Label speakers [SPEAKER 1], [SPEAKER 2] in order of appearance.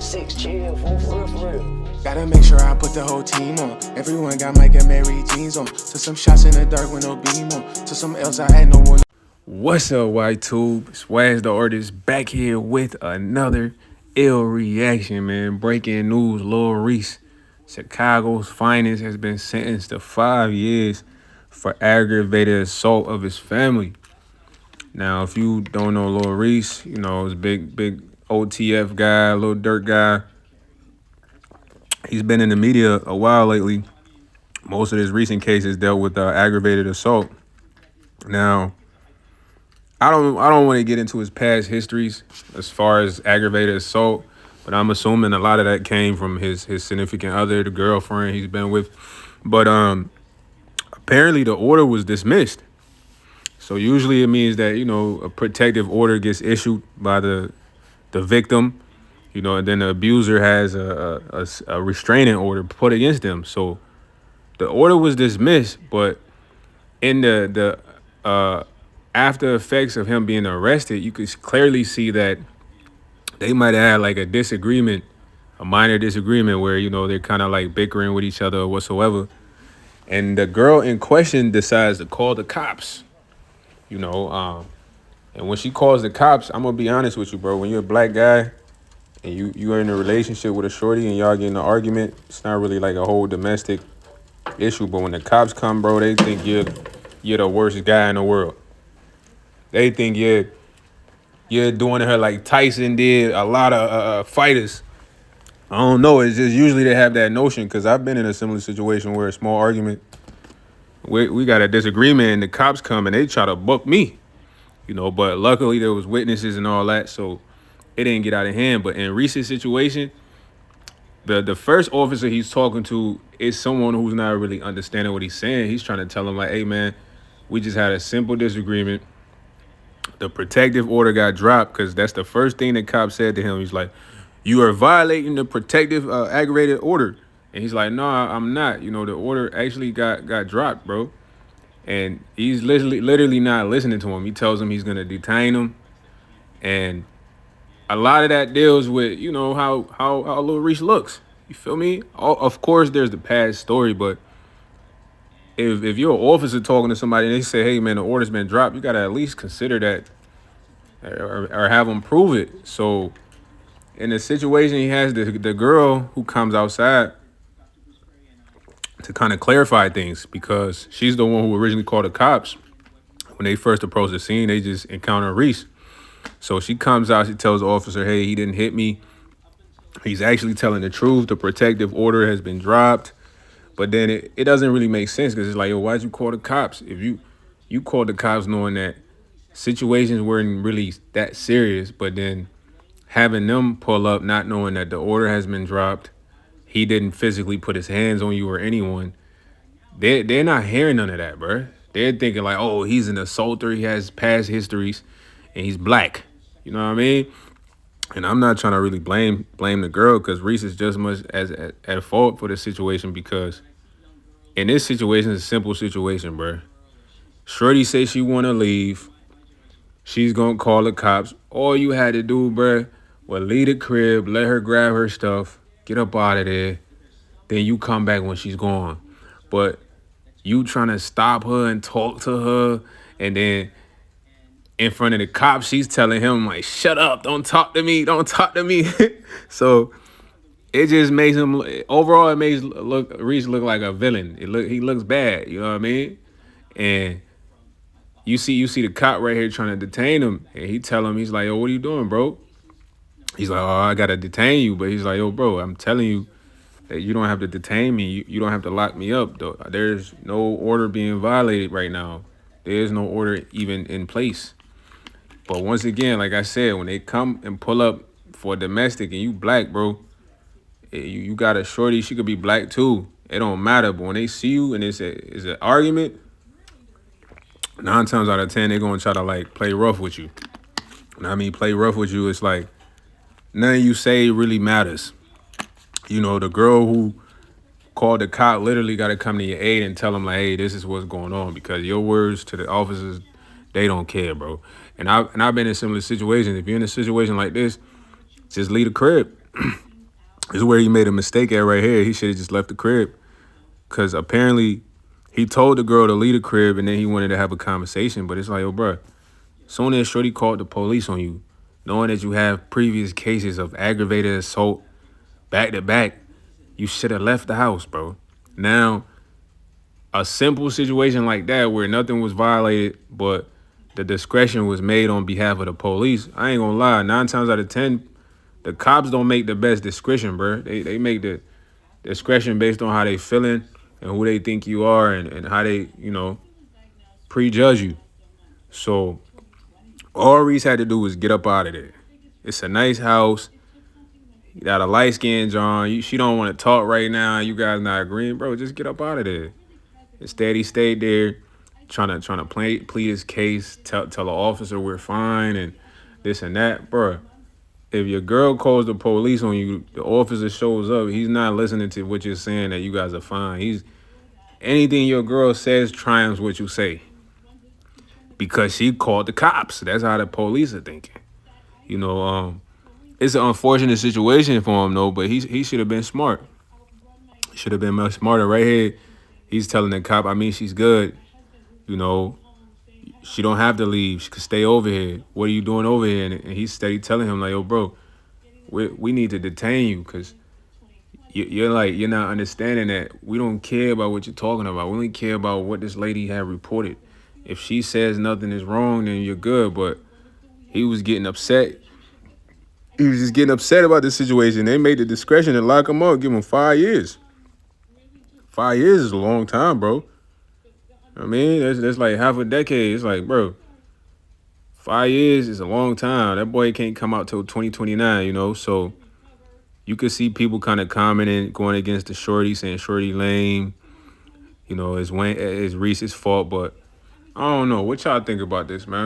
[SPEAKER 1] 6 chill, for real.
[SPEAKER 2] Gotta make sure I put the whole team on. Everyone got Mike and Mary jeans on. Took some shots in the dark with no beam on. Took some else I had no one. What's up, YTube? Swaz the artist back here with another ill reaction, man. Breaking news: Lil Reese, Chicago's finest, has been sentenced to 5 years for aggravated assault of his family. Now, if you don't know Lil Reese, you know, he's a big OTF guy, little dirt guy. He's been in the media a while lately. Most of his recent cases dealt with aggravated assault. Now, I don't want to get into his past histories as far as aggravated assault, but I'm assuming a lot of that came from his significant other, the girlfriend he's been with. But apparently the order was dismissed. So usually it means that, you know, a protective order gets issued by the victim, you know, and then the abuser has a restraining order put against them. So the order was dismissed, but in the after effects of him being arrested, you could clearly see that they might have had like a disagreement, a minor disagreement where, you know, they're kind of like bickering with each other or whatsoever. And the girl in question decides to call the cops, you know. And when she calls the cops, I'm going to be honest with you, bro. When you're a black guy and you are in a relationship with a shorty and y'all get in an argument, it's not really like a whole domestic issue. But when the cops come, bro, they think you're the worst guy in the world. They think you're doing to her like Tyson did a lot of fighters. I don't know. It's just usually they have that notion, because I've been in a similar situation where a small argument, we got a disagreement and the cops come and they try to book me, you know. But luckily there was witnesses and all that, so it didn't get out of hand. But in Reese's situation, the first officer he's talking to is someone who's not really understanding what he's saying. He's trying to tell him like, hey man, we just had a simple disagreement. The protective order got dropped, because that's the first thing the cop said to him. He's like, you are violating the protective aggravated order. And he's like, no, I'm not. You know, the order actually got dropped, bro. And he's literally not listening to him. He tells him he's going to detain him. And a lot of that deals with, you know, how Lil Reese looks. You feel me? Of course, there's the past story, but if you're an officer talking to somebody and they say, hey, man, the order's been dropped, you got to at least consider that or have them prove it. So in the situation, he has the girl who comes outside to kind of clarify things, because she's the one who originally called the cops. When they first approached the scene, they just encountered Reese. So she comes out, she tells the officer, hey, he didn't hit me. He's actually telling the truth. The protective order has been dropped. But then it doesn't really make sense, because it's like, yo, why'd you call the cops? If you called the cops knowing that situations weren't really that serious, but then having them pull up not knowing that the order has been dropped, he didn't physically put his hands on you or anyone, they're not hearing none of that, bro. They're thinking like, oh, he's an assaulter, he has past histories, and he's black. You know what I mean? And I'm not trying to really blame the girl, because Reese is just much as at fault for the situation, because in this situation, it's a simple situation, bro. Shorty say she want to leave. She's going to call the cops. All you had to do, bro, was leave the crib, let her grab her stuff, get up out of there. Then you come back when she's gone. But you trying to stop her and talk to her, and then in front of the cops, she's telling him like, shut up, don't talk to me, don't talk to me. So it just makes him, overall, it makes Reese look like a villain. He looks bad, you know what I mean? And you see the cop right here trying to detain him, and he tell him, he's like, yo, what are you doing, bro? He's like, oh, I gotta detain you. But he's like, yo, bro, I'm telling you that you don't have to detain me. You don't have to lock me up, though. There's no order being violated right now. There's no order even in place. But once again, like I said, when they come and pull up for domestic and you black, bro, you got a shorty, she could be black too. It don't matter. But when they see you and it's an argument, 9 times out of 10, they're going to try to like play rough with you. And I mean, play rough with you, it's like nothing you say really matters. You know, the girl who called the cop literally got to come to your aid and tell them like, hey, this is what's going on, because your words to the officers, they don't care, bro. And I've been in similar situations. If you're in a situation like this, just leave the crib. This is where he made a mistake at right here. He should have just left the crib. Because apparently he told the girl to leave the crib and then he wanted to have a conversation. But it's like, yo, bro, soon as Shorty called the police on you, knowing that you have previous cases of aggravated assault back to back, you should have left the house, bro. Now, a simple situation like that where nothing was violated, but the discretion was made on behalf of the police, I ain't gonna lie, 9 times out of 10, the cops don't make the best discretion, bro. They make the discretion based on how they feeling and who they think you are and how they, prejudge you. So all Reese had to do was get up out of there. It's a nice house. You got a light skin John. She don't want to talk right now. You guys not agreeing, bro. Just get up out of there. Instead, he stayed there, trying to plead his case, tell the officer we're fine and this and that, bro. If your girl calls the police on you, the officer shows up. He's not listening to what you're saying that you guys are fine. Anything your girl says triumphs what you say because she called the cops. That's how the police are thinking. It's an unfortunate situation for him though, but he should have been smart. Should have been much smarter. Right here, he's telling the cop, I mean, she's good. She don't have to leave. She could stay over here. What are you doing over here? And he's steady telling him like, yo, bro, we need to detain you because you're not understanding that we don't care about what you're talking about. We only care about what this lady had reported. If she says nothing is wrong, then you're good. But he was getting upset. He was just getting upset about the situation. They made the discretion to lock him up, give him 5 years. 5 years is a long time, bro. I mean, that's like half a decade. It's like, bro, 5 years is a long time. That boy can't come out till 2029, So you could see people kind of commenting, going against the Shorty, saying Shorty lame. It's Reese's fault. But I don't know. What y'all think about this, man?